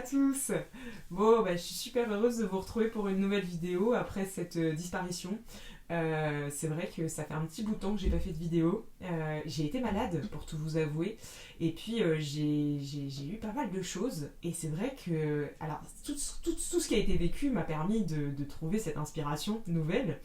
à tous. Bon, je suis super heureuse de vous retrouver pour une nouvelle vidéo après cette disparition. C'est vrai que ça fait un petit bout de temps que j'ai pas fait de vidéo. J'ai été malade, pour tout vous avouer. Et puis, j'ai eu pas mal de choses. Et c'est vrai que... Alors, tout ce qui a été vécu m'a permis de trouver cette inspiration nouvelle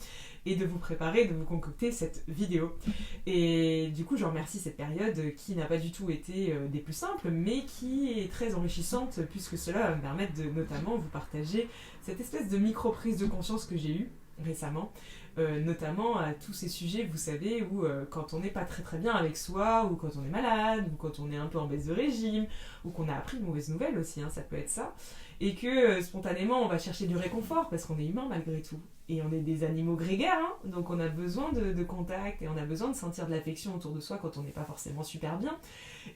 et de vous préparer, de vous concocter cette vidéo. Et du coup, je remercie cette période qui n'a pas du tout été des plus simples, mais qui est très enrichissante, puisque cela va me permettre de notamment vous partager cette espèce de micro-prise de conscience que j'ai eue récemment, notamment à tous ces sujets, vous savez, où quand on n'est pas très très bien avec soi, ou quand on est malade, ou quand on est un peu en baisse de régime, ou qu'on a appris de mauvaises nouvelles aussi, ça peut être ça, et que spontanément on va chercher du réconfort, parce qu'on est humain malgré tout. Et on est des animaux grégaires, donc on a besoin de contact et on a besoin de sentir de l'affection autour de soi quand on n'est pas forcément super bien.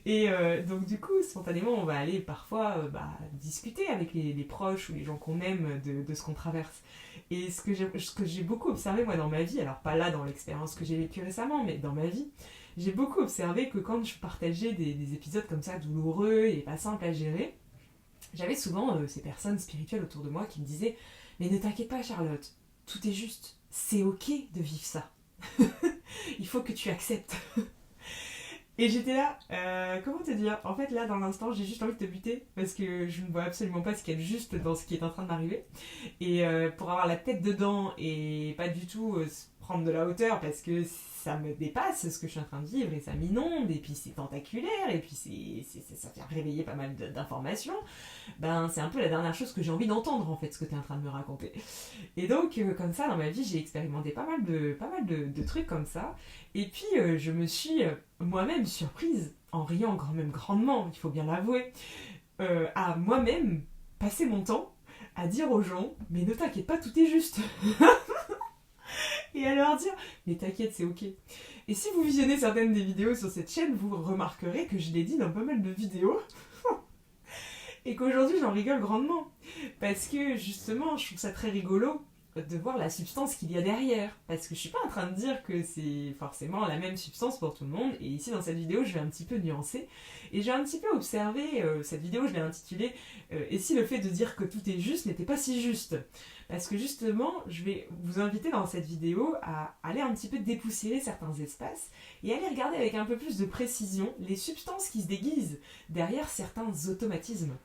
Et donc du coup, spontanément, on va aller parfois discuter avec les proches ou les gens qu'on aime de ce qu'on traverse. Et ce que j'ai beaucoup observé moi dans ma vie, alors pas là dans l'expérience que j'ai vécue récemment, mais dans ma vie, j'ai beaucoup observé que quand je partageais des épisodes comme ça douloureux et pas simples à gérer, j'avais souvent ces personnes spirituelles autour de moi qui me disaient « Mais ne t'inquiète pas Charlotte, tout est juste, c'est ok de vivre ça. Il faut que tu acceptes. » Et j'étais là, comment te dire? En fait, là, dans l'instant, j'ai juste envie de te buter parce que je ne vois absolument pas ce qu'il y a de juste dans ce qui est en train de m'arriver. Et pour avoir la tête dedans et pas du tout prendre de la hauteur parce que ça me dépasse ce que je suis en train de vivre et ça m'inonde et puis c'est tentaculaire et puis ça fait réveiller pas mal d'informations, c'est un peu la dernière chose que j'ai envie d'entendre en fait, ce que tu es en train de me raconter. Et donc, comme ça, dans ma vie, j'ai expérimenté pas mal de trucs comme ça. Et puis, je me suis moi-même surprise, en riant quand même grandement, il faut bien l'avouer, à moi-même passer mon temps à dire aux gens « Mais ne t'inquiète pas, tout est juste !» Et à leur dire « Mais t'inquiète, c'est ok !» Et si vous visionnez certaines des vidéos sur cette chaîne, vous remarquerez que je l'ai dit dans pas mal de vidéos. Et qu'aujourd'hui, j'en rigole grandement. Parce que, justement, je trouve ça très rigolo de voir la substance qu'il y a derrière. Parce que je suis pas en train de dire que c'est forcément la même substance pour tout le monde. Et ici, dans cette vidéo, je vais un petit peu nuancer. Et j'ai un petit peu observé, cette vidéo, je l'ai intitulée « Et si le fait de dire que tout est juste n'était pas si juste ?» Parce que justement, je vais vous inviter dans cette vidéo à aller un petit peu dépoussiérer certains espaces et aller regarder avec un peu plus de précision les substances qui se déguisent derrière certains automatismes.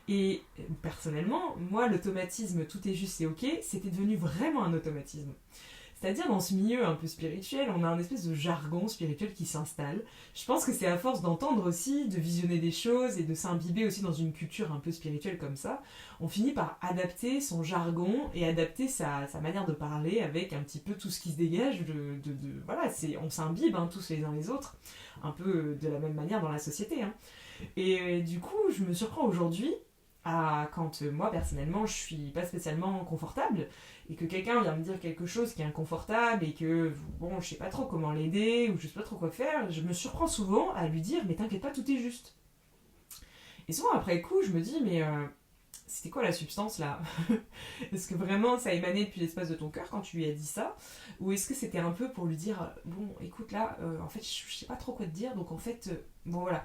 Et personnellement, moi, l'automatisme tout est juste et ok, c'était devenu vraiment un automatisme. C'est-à-dire, dans ce milieu un peu spirituel, on a un espèce de jargon spirituel qui s'installe. Je pense que c'est à force d'entendre aussi, de visionner des choses et de s'imbiber aussi dans une culture un peu spirituelle comme ça, on finit par adapter son jargon et adapter sa manière de parler avec un petit peu tout ce qui se dégage voilà, on s'imbibe tous les uns les autres, un peu de la même manière dans la société. Et du coup, je me surprends aujourd'hui quand moi personnellement je suis pas spécialement confortable et que quelqu'un vient me dire quelque chose qui est inconfortable et que bon je sais pas trop comment l'aider ou je sais pas trop quoi faire, je me surprends souvent à lui dire mais t'inquiète pas, tout est juste. Et souvent après coup je me dis mais c'était quoi la substance là? Est-ce que vraiment ça émanait depuis l'espace de ton cœur quand tu lui as dit ça? Ou est-ce que c'était un peu pour lui dire bon écoute là en fait je sais pas trop quoi te dire donc en fait bon voilà.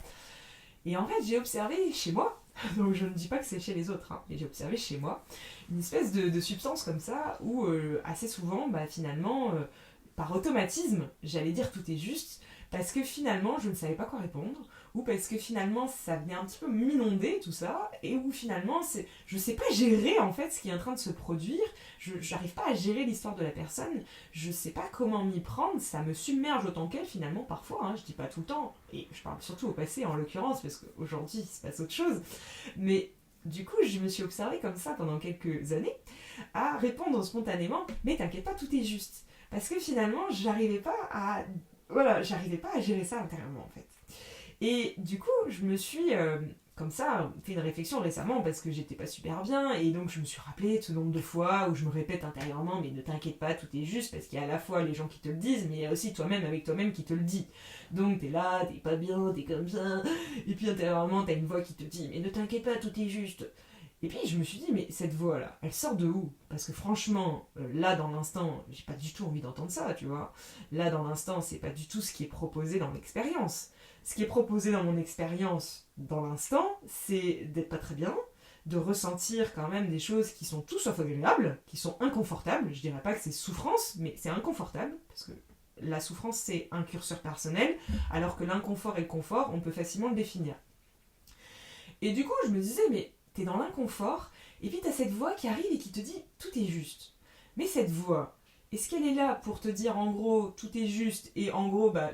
Et en fait j'ai observé chez moi, donc je ne dis pas que c'est chez les autres, mais j'ai observé chez moi une espèce de substance comme ça où assez souvent finalement par automatisme j'allais dire tout est juste parce que finalement je ne savais pas quoi répondre ou parce que finalement ça venait un petit peu m'inonder tout ça et où finalement je sais pas gérer en fait ce qui est en train de se produire, j'arrive pas à gérer l'histoire de la personne, je sais pas comment m'y prendre, ça me submerge autant qu'elle finalement parfois, je dis pas tout le temps et je parle surtout au passé en l'occurrence parce qu'aujourd'hui il se passe autre chose, mais du coup je me suis observée comme ça pendant quelques années à répondre spontanément mais t'inquiète pas tout est juste parce que finalement j'arrivais pas à gérer ça intérieurement en fait. Et du coup, je me suis comme ça fait une réflexion récemment parce que j'étais pas super bien et donc je me suis rappelé ce nombre de fois où je me répète intérieurement mais ne t'inquiète pas, tout est juste parce qu'il y a à la fois les gens qui te le disent mais il y a aussi toi-même avec toi-même qui te le dit. Donc t'es là, t'es pas bien, t'es comme ça et puis intérieurement t'as une voix qui te dit mais ne t'inquiète pas, tout est juste. Et puis je me suis dit mais cette voix là, elle sort de où? Parce que franchement, là dans l'instant, j'ai pas du tout envie d'entendre ça, tu vois. Là dans l'instant, c'est pas du tout ce qui est proposé dans l'expérience. Ce qui est proposé dans mon expérience, dans l'instant, c'est d'être pas très bien, de ressentir quand même des choses qui sont tout sauf agréables, qui sont inconfortables. Je dirais pas que c'est souffrance, mais c'est inconfortable, parce que la souffrance c'est un curseur personnel, alors que l'inconfort et le confort, on peut facilement le définir. Et du coup, je me disais, mais t'es dans l'inconfort, et puis t'as cette voix qui arrive et qui te dit, tout est juste. Mais cette voix, est-ce qu'elle est là pour te dire en gros tout est juste et en gros bah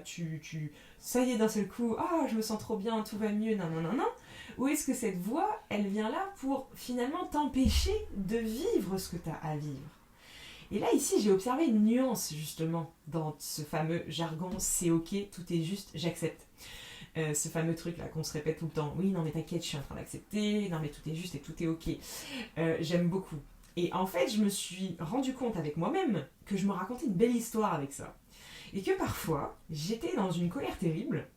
ça y est d'un seul coup, ah je me sens trop bien, tout va mieux, nan nan nan nan, ou est-ce que cette voix elle vient là pour finalement t'empêcher de vivre ce que tu as à vivre? Et là ici j'ai observé une nuance justement dans ce fameux jargon c'est ok, tout est juste, j'accepte. Ce fameux truc là qu'on se répète tout le temps, oui non mais t'inquiète je suis en train d'accepter, non mais tout est juste et tout est ok. J'aime beaucoup. Et en fait, je me suis rendu compte avec moi-même que je me racontais une belle histoire avec ça. Et que parfois, j'étais dans une colère terrible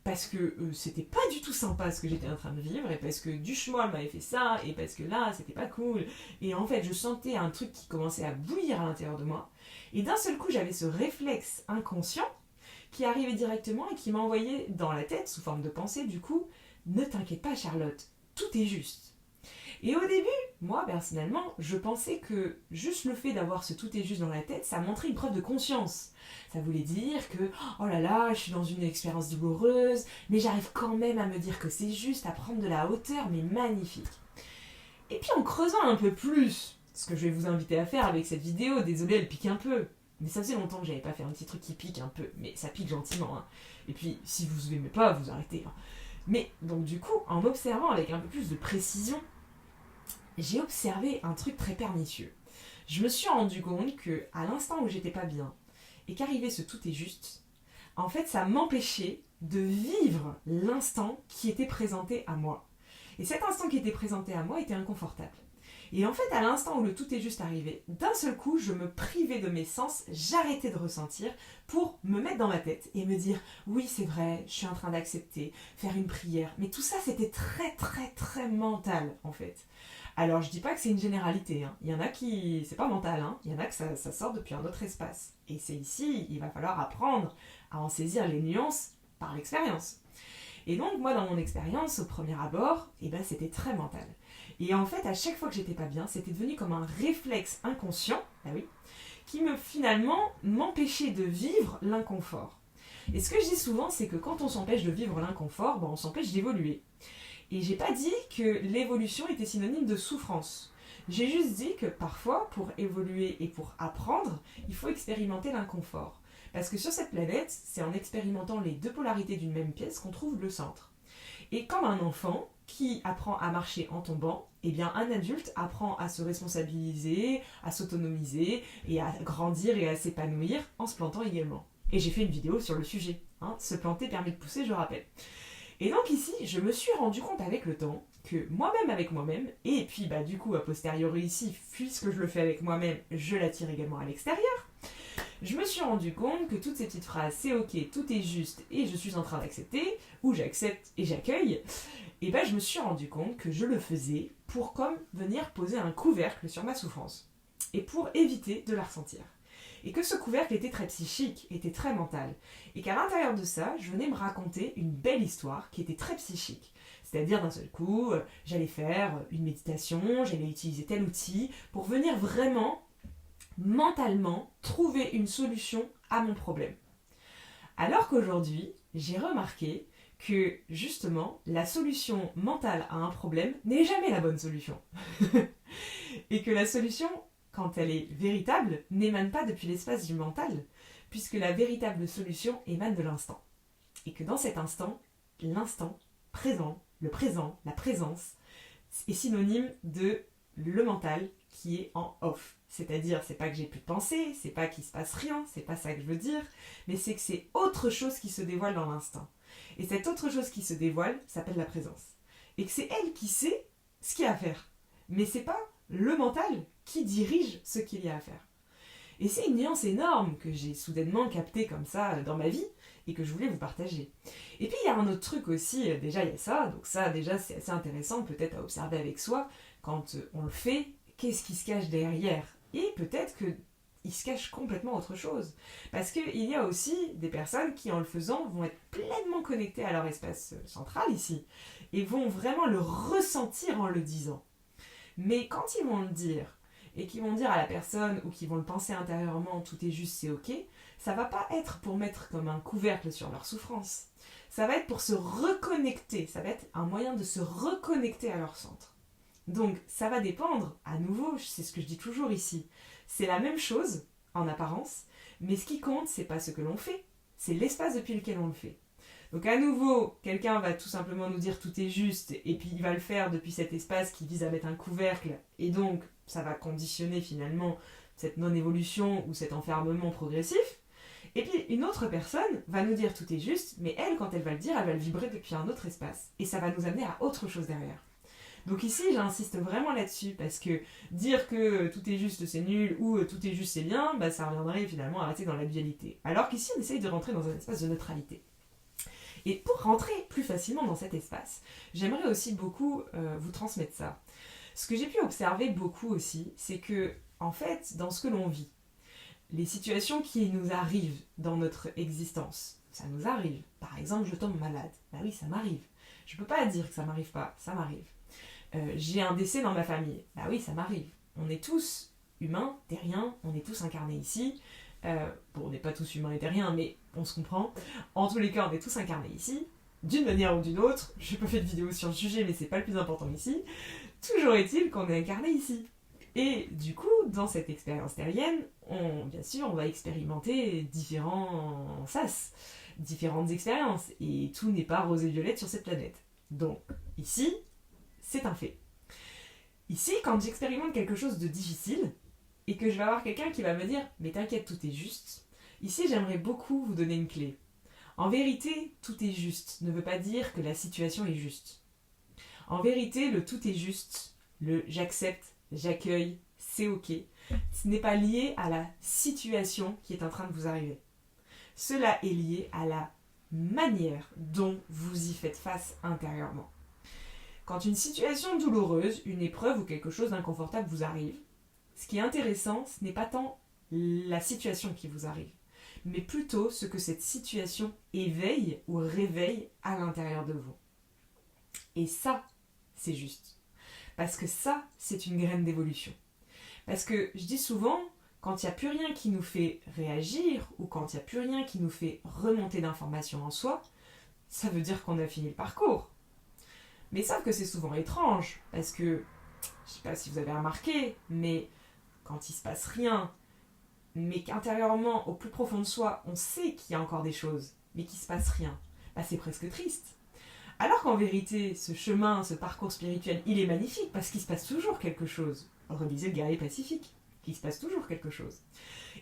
parce que c'était pas du tout sympa ce que j'étais en train de vivre et parce que du chemin m'avait fait ça et parce que là, c'était pas cool. Et en fait, je sentais un truc qui commençait à bouillir à l'intérieur de moi. Et d'un seul coup, j'avais ce réflexe inconscient qui arrivait directement et qui m'envoyait dans la tête, sous forme de pensée, du coup, ne t'inquiète pas Charlotte, tout est juste. Et au début, moi personnellement, je pensais que juste le fait d'avoir ce tout est juste dans la tête, ça montrait une preuve de conscience. Ça voulait dire que, oh là là, je suis dans une expérience douloureuse, mais j'arrive quand même à me dire que c'est juste, à prendre de la hauteur, mais magnifique. Et puis en creusant un peu plus, ce que je vais vous inviter à faire avec cette vidéo, désolé elle pique un peu, mais ça faisait longtemps que j'avais pas fait un petit truc qui pique un peu, mais ça pique gentiment. Hein. Et puis si vous aimez pas, vous arrêtez. Hein. Mais donc du coup, en observant avec un peu plus de précision, j'ai observé un truc très pernicieux. Je me suis rendu compte que à l'instant où j'étais pas bien et qu'arrivait ce tout est juste, en fait ça m'empêchait de vivre l'instant qui était présenté à moi. Et cet instant qui était présenté à moi était inconfortable. Et en fait, à l'instant où le tout est juste arrivé, d'un seul coup, je me privais de mes sens, j'arrêtais de ressentir pour me mettre dans ma tête et me dire « Oui, c'est vrai, je suis en train d'accepter, faire une prière. » Mais tout ça, c'était très, très, très mental, en fait. Alors, je dis pas que c'est une généralité. Hein. Il y en a qui... C'est pas mental, hein. Il y en a que ça sort depuis un autre espace. Et c'est ici, il va falloir apprendre à en saisir les nuances par l'expérience. Et donc, moi, dans mon expérience, au premier abord, c'était très mental. Et en fait, à chaque fois que j'étais pas bien, c'était devenu comme un réflexe inconscient, ah oui, qui finalement m'empêchait de vivre l'inconfort. Et ce que je dis souvent, c'est que quand on s'empêche de vivre l'inconfort, on s'empêche d'évoluer. Et j'ai pas dit que l'évolution était synonyme de souffrance. J'ai juste dit que parfois, pour évoluer et pour apprendre, il faut expérimenter l'inconfort. Parce que sur cette planète, c'est en expérimentant les deux polarités d'une même pièce qu'on trouve le centre. Et comme un enfant qui apprend à marcher en tombant, eh bien un adulte apprend à se responsabiliser, à s'autonomiser et à grandir et à s'épanouir en se plantant également. Et j'ai fait une vidéo sur le sujet. Hein, se planter permet de pousser, je rappelle. Et donc ici, je me suis rendu compte avec le temps que moi-même avec moi-même, et puis du coup a posteriori ici, puisque je le fais avec moi-même, je l'attire également à l'extérieur, je me suis rendu compte que toutes ces petites phrases, c'est ok, tout est juste et je suis en train d'accepter, ou j'accepte et j'accueille, et je me suis rendu compte que je le faisais pour comme venir poser un couvercle sur ma souffrance, et pour éviter de la ressentir. Et que ce couvercle était très psychique, était très mental, et qu'à l'intérieur de ça, je venais me raconter une belle histoire qui était très psychique. C'est-à-dire d'un seul coup, j'allais faire une méditation, j'allais utiliser tel outil pour venir vraiment mentalement trouver une solution à mon problème. Alors qu'aujourd'hui, j'ai remarqué que justement, la solution mentale à un problème n'est jamais la bonne solution. Et que la solution, quand elle est véritable, n'émane pas depuis l'espace du mental, puisque la véritable solution émane de l'instant. Et que dans cet instant, l'instant présent, le présent, la présence, est synonyme de le mental qui est en off. C'est-à-dire, c'est pas que j'ai plus de pensée, c'est pas qu'il se passe rien, c'est pas ça que je veux dire, mais c'est que c'est autre chose qui se dévoile dans l'instant. Et cette autre chose qui se dévoile s'appelle la présence. Et que c'est elle qui sait ce qu'il y a à faire. Mais c'est pas le mental qui dirige ce qu'il y a à faire. Et c'est une nuance énorme que j'ai soudainement captée comme ça dans ma vie et que je voulais vous partager. Et puis il y a un autre truc aussi, déjà il y a ça, donc ça déjà c'est assez intéressant peut-être à observer avec soi, quand on le fait, qu'est-ce qui se cache derrière ? Et peut-être qu'il se cache complètement autre chose. Parce qu'il y a aussi des personnes qui en le faisant vont être pleinement connectées à leur espace central ici et vont vraiment le ressentir en le disant. Mais quand ils vont le dire, et qu'ils vont dire à la personne, ou qu'ils vont le penser intérieurement, tout est juste, c'est ok, ça va pas être pour mettre comme un couvercle sur leur souffrance. Ça va être pour se reconnecter, ça va être un moyen de se reconnecter à leur centre. Donc ça va dépendre, à nouveau, c'est ce que je dis toujours ici, c'est la même chose en apparence, mais ce qui compte, c'est pas ce que l'on fait, c'est l'espace depuis lequel on le fait. Donc à nouveau, quelqu'un va tout simplement nous dire tout est juste, et puis il va le faire depuis cet espace qui vise à mettre un couvercle, et donc ça va conditionner finalement cette non-évolution ou cet enfermement progressif. Et puis une autre personne va nous dire tout est juste, mais elle, quand elle va le dire, elle va le vibrer depuis un autre espace, et ça va nous amener à autre chose derrière. Donc ici, j'insiste vraiment là-dessus, parce que dire que tout est juste, c'est nul, ou tout est juste, c'est bien, bah, ça reviendrait finalement à rester dans la dualité. Alors qu'ici, on essaye de rentrer dans un espace de neutralité. Et pour rentrer plus facilement dans cet espace, j'aimerais aussi beaucoup vous transmettre ça. Ce que j'ai pu observer beaucoup aussi, c'est que, en fait, dans ce que l'on vit, les situations qui nous arrivent dans notre existence, ça nous arrive. Par exemple, je tombe malade. Bah oui, ça m'arrive. Je peux pas dire que ça m'arrive pas, ça m'arrive. J'ai un décès dans ma famille. Bah oui, ça m'arrive. On est tous humains, terriens, on est tous incarnés ici. Bon, on n'est pas tous humains et terriens, mais on se comprend. En tous les cas, on est tous incarnés ici, d'une manière ou d'une autre. Je n'ai pas fait de vidéo sur le sujet, mais c'est pas le plus important ici. Toujours est-il qu'on est incarné ici. Et du coup, dans cette expérience terrienne, bien sûr, on va expérimenter différents sas, différentes expériences. Et tout n'est pas rose et violette sur cette planète. Donc, ici, c'est un fait. Ici, quand j'expérimente quelque chose de difficile, et que je vais avoir quelqu'un qui va me dire « Mais t'inquiète, tout est juste », ici, j'aimerais beaucoup vous donner une clé. En vérité, tout est juste ne veut pas dire que la situation est juste. En vérité, le tout est juste, le j'accepte, j'accueille, c'est ok, ce n'est pas lié à la situation qui est en train de vous arriver. Cela est lié à la manière dont vous y faites face intérieurement. Quand une situation douloureuse, une épreuve ou quelque chose d'inconfortable vous arrive, ce qui est intéressant, ce n'est pas tant la situation qui vous arrive, mais plutôt ce que cette situation éveille ou réveille à l'intérieur de vous. Et ça, c'est juste. Parce que ça, c'est une graine d'évolution. Parce que je dis souvent, quand il n'y a plus rien qui nous fait réagir, ou quand il n'y a plus rien qui nous fait remonter d'informations en soi, ça veut dire qu'on a fini le parcours. Mais sauf que c'est souvent étrange, parce que, je ne sais pas si vous avez remarqué, mais quand il ne se passe rien, mais qu'intérieurement, au plus profond de soi, on sait qu'il y a encore des choses, mais qu'il ne se passe rien, bah c'est presque triste. Alors qu'en vérité, ce chemin, ce parcours spirituel, il est magnifique, parce qu'il se passe toujours quelque chose. Relisez le guerrier pacifique, qu'il se passe toujours quelque chose.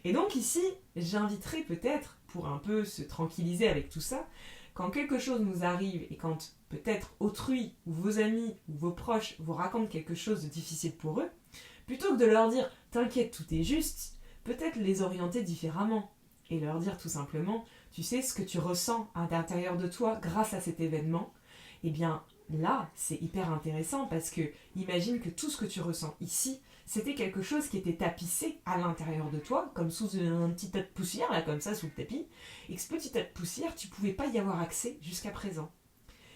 Et donc ici, j'inviterai peut-être, pour un peu se tranquilliser avec tout ça, quand quelque chose nous arrive et quand peut-être autrui ou vos amis ou vos proches vous racontent quelque chose de difficile pour eux, plutôt que de leur dire « t'inquiète, tout est juste », peut-être les orienter différemment et leur dire tout simplement « tu sais ce que tu ressens à l'intérieur de toi grâce à cet événement », eh bien là, c'est hyper intéressant parce que imagine que tout ce que tu ressens ici, c'était quelque chose qui était tapissé à l'intérieur de toi, comme sous un petit tas de poussière, là, comme ça, sous le tapis, et que ce petit tas de poussière, tu ne pouvais pas y avoir accès jusqu'à présent.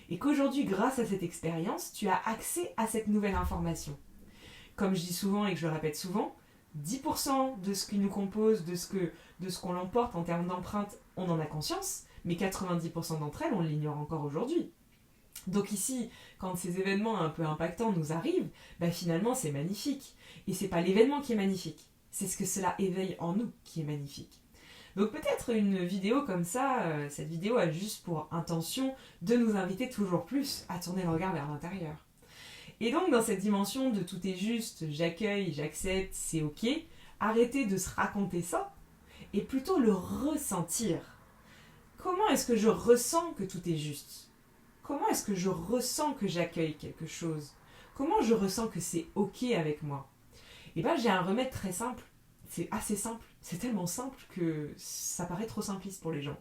Et qu'aujourd'hui, grâce à cette expérience, tu as accès à cette nouvelle information. Comme je dis souvent et que je le répète souvent, 10% de ce qui nous compose, de ce qu'on l'emporte en termes d'empreinte, on en a conscience, mais 90% d'entre elles, on l'ignore encore aujourd'hui. Donc ici, quand ces événements un peu impactants nous arrivent, bah finalement c'est magnifique. Et c'est pas l'événement qui est magnifique, c'est ce que cela éveille en nous qui est magnifique. Donc peut-être une vidéo comme ça, cette vidéo a juste pour intention de nous inviter toujours plus à tourner le regard vers l'intérieur. Et donc dans cette dimension de tout est juste, j'accueille, j'accepte, c'est ok, arrêtez de se raconter ça et plutôt le ressentir. Comment est-ce que je ressens que tout est juste ? Comment est-ce que je ressens que j'accueille quelque chose ? Comment je ressens que c'est ok avec moi ? Et bien j'ai un remède très simple, c'est assez simple, c'est tellement simple que ça paraît trop simpliste pour les gens.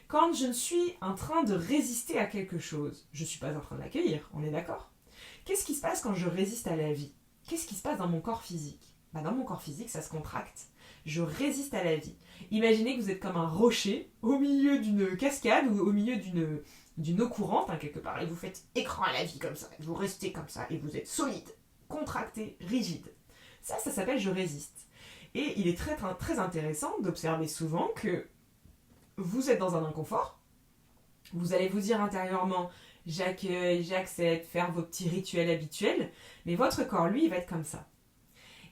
Quand je suis en train de résister à quelque chose, je ne suis pas en train de l'accueillir, on est d'accord ? Qu'est-ce qui se passe quand je résiste à la vie ? Qu'est-ce qui se passe dans mon corps physique ? Dans mon corps physique, ça se contracte. Je résiste à la vie. Imaginez que vous êtes comme un rocher au milieu d'une cascade ou au milieu d'une eau courante, quelque part, et vous faites écran à la vie comme ça, vous restez comme ça, et vous êtes solide. contracté, rigide. Ça s'appelle je résiste. Et il est très intéressant d'observer souvent que vous êtes dans un inconfort, vous allez vous dire intérieurement j'accueille, j'accepte, faire vos petits rituels habituels, mais votre corps, lui, il va être comme ça.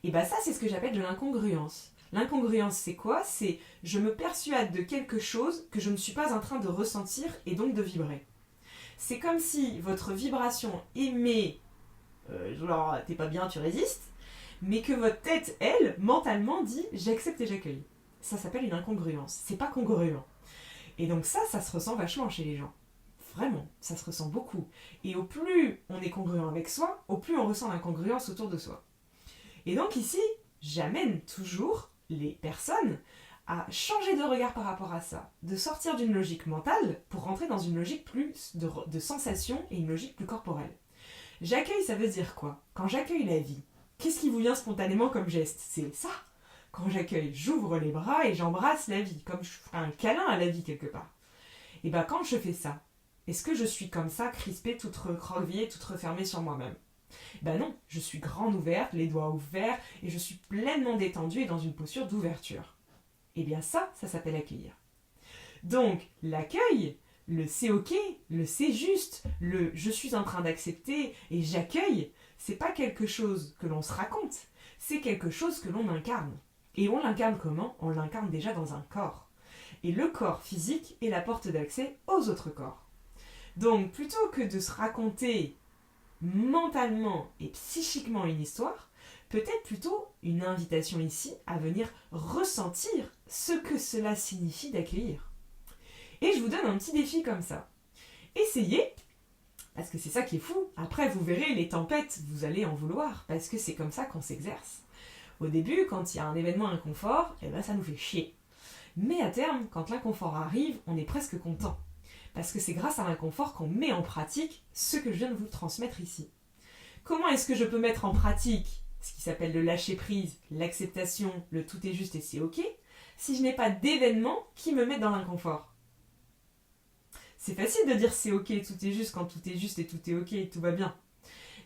Et bien ça, c'est ce que j'appelle de l'incongruence. L'incongruence, c'est quoi? C'est je me persuade de quelque chose que je ne suis pas en train de ressentir et donc de vibrer. C'est comme si votre vibration émet, genre t'es pas bien, tu résistes, mais que votre tête, elle, mentalement dit j'accepte et j'accueille. Ça s'appelle une incongruence. C'est pas congruent. Et donc ça se ressent vachement chez les gens. Vraiment, ça se ressent beaucoup. Et au plus on est congruent avec soi, au plus on ressent l'incongruence autour de soi. Et donc ici, j'amène toujours les personnes à changer de regard par rapport à ça, de sortir d'une logique mentale pour rentrer dans une logique plus de sensation et une logique plus corporelle. J'accueille, ça veut dire quoi? Quand j'accueille la vie, qu'est-ce qui vous vient spontanément comme geste? C'est ça. Quand j'accueille, j'ouvre les bras et j'embrasse la vie, comme je ferais un câlin à la vie quelque part. Et bien quand je fais ça, est-ce que je suis comme ça, crispée, toute recroquevillée, toute refermée sur moi-même? Ben non, je suis grande ouverte, les doigts ouverts, et je suis pleinement détendue et dans une posture d'ouverture. Et bien ça s'appelle accueillir. Donc, l'accueil, le c'est ok, le c'est juste, le je suis en train d'accepter et j'accueille, c'est pas quelque chose que l'on se raconte, c'est quelque chose que l'on incarne. Et on l'incarne comment? On l'incarne déjà dans un corps. Et le corps physique est la porte d'accès aux autres corps. Donc, plutôt que de se raconter mentalement et psychiquement une histoire, peut-être plutôt une invitation ici à venir ressentir ce que cela signifie d'accueillir. Et je vous donne un petit défi comme ça. Essayez, parce que c'est ça qui est fou. Après, vous verrez, les tempêtes, vous allez en vouloir, parce que c'est comme ça qu'on s'exerce. Au début, quand il y a un événement inconfort, eh ben, ça nous fait chier. Mais à terme, quand l'inconfort arrive, on est presque content. Parce que c'est grâce à l'inconfort qu'on met en pratique ce que je viens de vous transmettre ici. Comment est-ce que je peux mettre en pratique ce qui s'appelle le lâcher-prise, l'acceptation, le tout est juste et c'est ok, si je n'ai pas d'événement qui me mette dans l'inconfort? C'est facile de dire c'est ok, tout est juste quand tout est juste et tout est ok et tout va bien.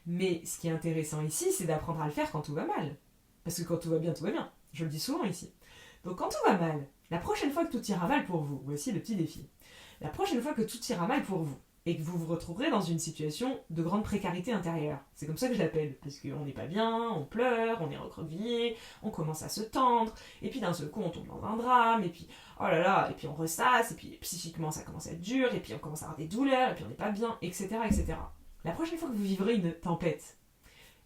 Mais ce qui est intéressant ici, c'est d'apprendre à le faire quand tout va mal. Parce que quand tout va bien, je le dis souvent ici. Donc quand tout va mal, la prochaine fois que tout ira mal pour vous, voici le petit défi. La prochaine fois que tout ira mal pour vous, et que vous vous retrouverez dans une situation de grande précarité intérieure. C'est comme ça que je l'appelle, parce qu'on n'est pas bien, on pleure, on est recroquevillé, on commence à se tendre, et puis d'un seul coup on tombe dans un drame, et puis oh là là, et puis on ressasse, et puis psychiquement ça commence à être dur, et puis on commence à avoir des douleurs, et puis on n'est pas bien, etc., etc. La prochaine fois que vous vivrez une tempête,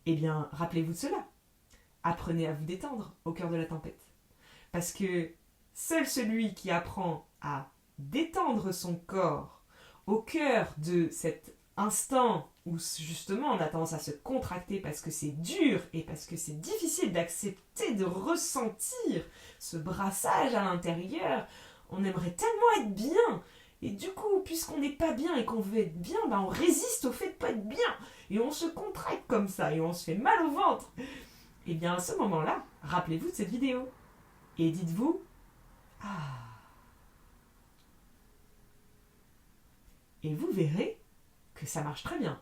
eh bien rappelez-vous de cela. Apprenez à vous détendre au cœur de la tempête. Parce que seul celui qui apprend à détendre son corps au cœur de cet instant où justement on a tendance à se contracter parce que c'est dur et parce que c'est difficile d'accepter, de ressentir ce brassage à l'intérieur, on aimerait tellement être bien. Et du coup, puisqu'on n'est pas bien et qu'on veut être bien, ben on résiste au fait de ne pas être bien. Et on se contracte comme ça et on se fait mal au ventre. Et bien à ce moment-là, rappelez-vous de cette vidéo. Et dites-vous, ah. Et vous verrez que ça marche très bien.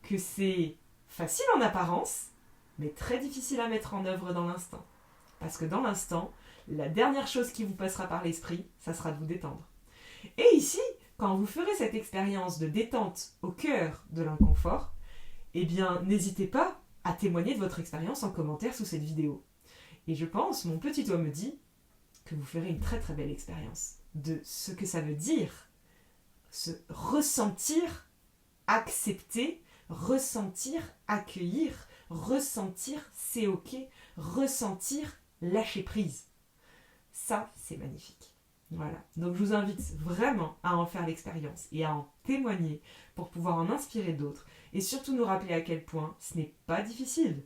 Que c'est facile en apparence, mais très difficile à mettre en œuvre dans l'instant. Parce que dans l'instant, la dernière chose qui vous passera par l'esprit, ça sera de vous détendre. Et ici, quand vous ferez cette expérience de détente au cœur de l'inconfort, eh bien, n'hésitez pas à témoigner de votre expérience en commentaire sous cette vidéo. Et je pense, mon petit doigt me dit, que vous ferez une très très belle expérience de ce que ça veut dire se ressentir, accepter, ressentir, accueillir, ressentir, c'est ok, ressentir, lâcher prise. Ça, c'est magnifique. Voilà. Donc, je vous invite vraiment à en faire l'expérience et à en témoigner pour pouvoir en inspirer d'autres et surtout nous rappeler à quel point ce n'est pas difficile,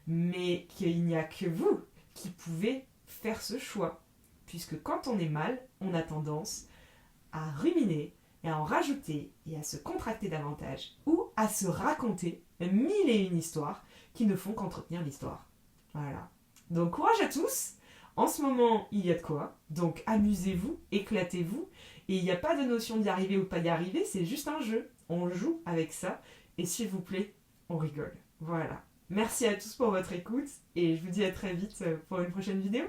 mais qu'il n'y a que vous qui pouvez faire ce choix. Puisque quand on est mal, on a tendance à ruminer, et à en rajouter et à se contracter davantage ou à se raconter mille et une histoires qui ne font qu'entretenir l'histoire. Voilà. Donc courage à tous. En ce moment, il y a de quoi. Donc amusez-vous, éclatez-vous. Et il n'y a pas de notion d'y arriver ou de pas y arriver, c'est juste un jeu. On joue avec ça et s'il vous plaît, on rigole. Voilà. Merci à tous pour votre écoute et je vous dis à très vite pour une prochaine vidéo.